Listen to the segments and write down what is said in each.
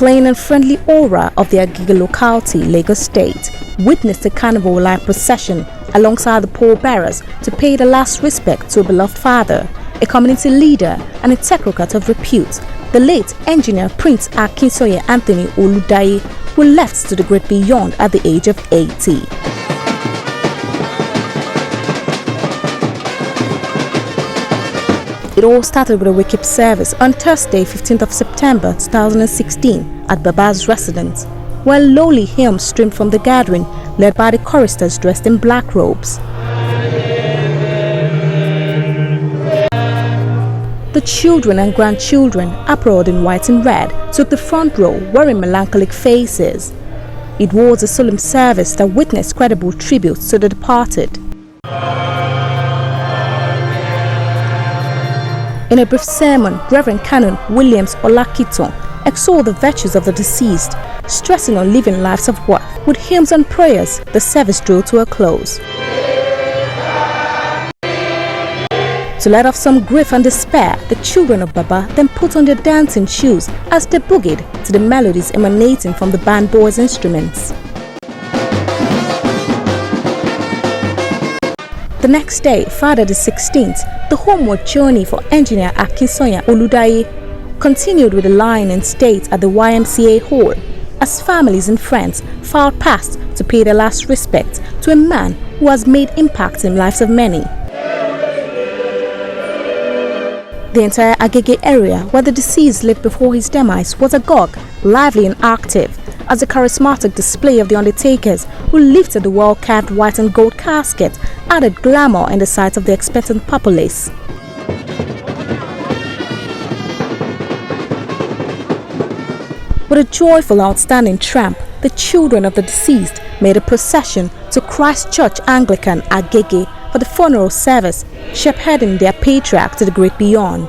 clean and friendly aura of the Agege locality, Lagos State, witnessed a carnival-like procession alongside the pallbearers to pay the last respect to a beloved father, a community leader and a technocrat of repute, the late engineer Prince Akinsanya Oludaiye, who left to the great beyond at the age of 80. It all started with a wake-up service on Thursday, 15th of September 2016 at Baba's residence, where lowly hymns streamed from the gathering, led by the choristers dressed in black robes. The children and grandchildren, apparelled in white and red, took the front row wearing melancholic faces. It was a solemn service that witnessed credible tributes to the departed. In a brief sermon, Reverend Canon Williams Olakiton extolled the virtues of the deceased, stressing on living lives of worth. With hymns and prayers, the service drew to a close. To let off some grief and despair, the children of Baba then put on their dancing shoes as they boogied to the melodies emanating from the band boys' instruments. The next day, Friday the 16th, the homeward journey for engineer Akinsanya Oludaiye continued with a line in state at the YMCA Hall as families and friends filed past to pay their last respect to a man who has made impacts in lives of many. The entire Agege area where the deceased lived before his demise was agog, lively and active, as the charismatic display of the undertakers who lifted the well-carved white and gold casket added glamour in the sight of the expectant populace. With a joyful, outstanding tramp, the children of the deceased made a procession to Christ Church Anglican Agege for the funeral service, shepherding their patriarch to the great beyond.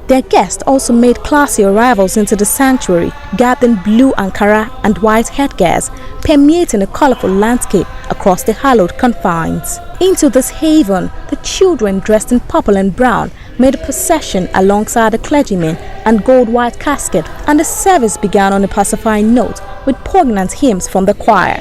Their guests also made classy arrivals into the sanctuary, garbed in blue Ankara and white headgears, permeating a colorful landscape across the hallowed confines. Into this haven, the children dressed in purple and brown made a procession alongside the clergymen and gold-white casket, and the service began on a pacifying note with poignant hymns from the choir.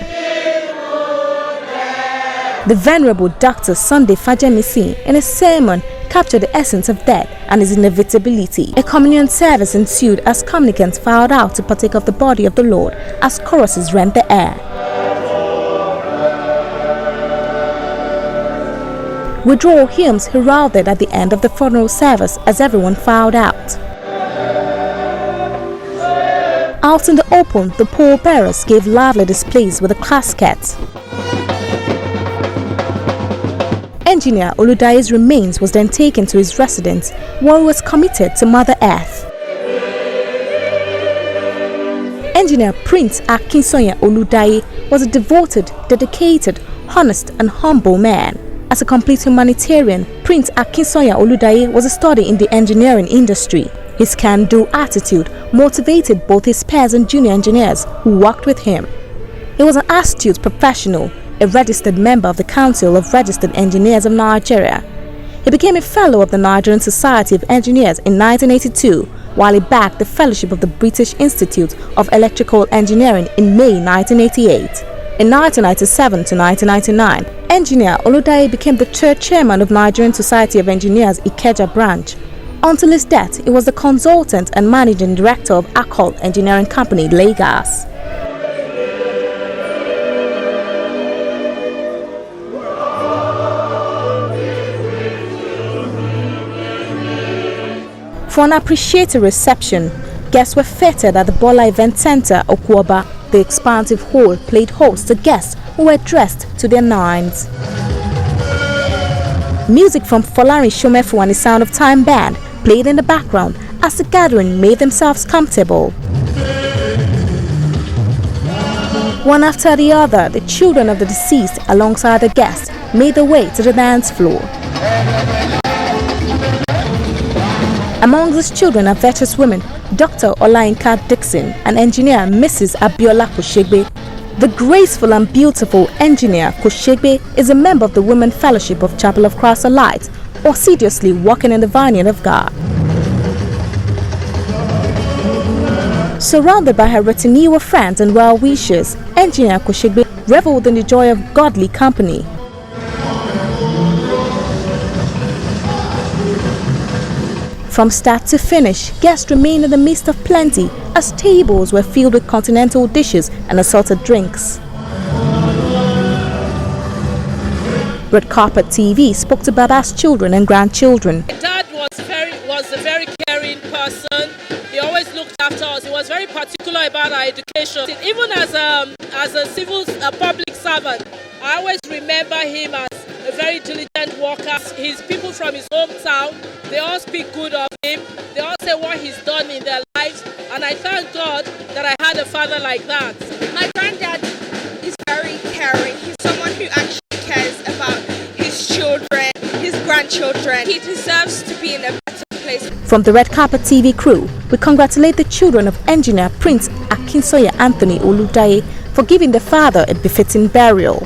The Venerable Dr. Sunday Fajemisi, in a sermon, captured the essence of death and its inevitability. A communion service ensued as communicants filed out to partake of the body of the Lord as choruses rent the air. Withdrawal hymns heralded at the end of the funeral service as everyone filed out. Out in the open, the pallbearers gave lively displays with the caskets. Engineer Oludaiye's remains was then taken to his residence, where he was committed to Mother Earth. Engineer Prince Akinsanya Oludaiye was a devoted, dedicated, honest and humble man. As a complete humanitarian, Prince Akinsanya Oludaiye was a study in the engineering industry. His can-do attitude motivated both his peers and junior engineers who worked with him. He was an astute professional, a registered member of the Council of Registered Engineers of Nigeria. He became a Fellow of the Nigerian Society of Engineers in 1982, while he backed the Fellowship of the British Institute of Electrical Engineering in May 1988. In 1997 to 1999, Engineer Oludaiye became the third chairman of Nigerian Society of Engineers Ikeja branch. Until his death, he was the consultant and managing director of Accord Engineering Company, Lagos. For an appreciative reception, guests were feted at the Bola Event Center, Okuoba. The expansive hall played host to guests who were dressed to their nines. Music from Folarin Shomefu and the Sound of Time Band played in the background as the gathering made themselves comfortable. One after the other, the children of the deceased alongside the guests made their way to the dance floor. Among these children are virtuous women, Dr. Olayinka Dixon and engineer Mrs. Abiola Koshegbe. The graceful and beautiful engineer Koshegbe is a member of the Women Fellowship of Chapel of Christ the Light, assiduously working in the vineyard of God. Surrounded by her retinue of friends and well-wishers, Engineer Koshigbe reveled in the joy of godly company. From start to finish, guests remained in the midst of plenty as tables were filled with continental dishes and assorted drinks. Red Carpet TV spoke to Baba's children and grandchildren. My dad was a very caring person. He always looked after us. He was very particular about our education. Even as a public servant, I always remember him as a very diligent worker. His people from his hometown, they all speak good of him. They all say what he's done in their lives. And I thank God that I had a father like that. My granddad is very caring. He's someone who actually cares about his children, his grandchildren. He deserves to be in a better place. From the Red Carpet TV crew, we congratulate the children of Engineer Prince Akinsanya Oludaiye for giving their father a befitting burial.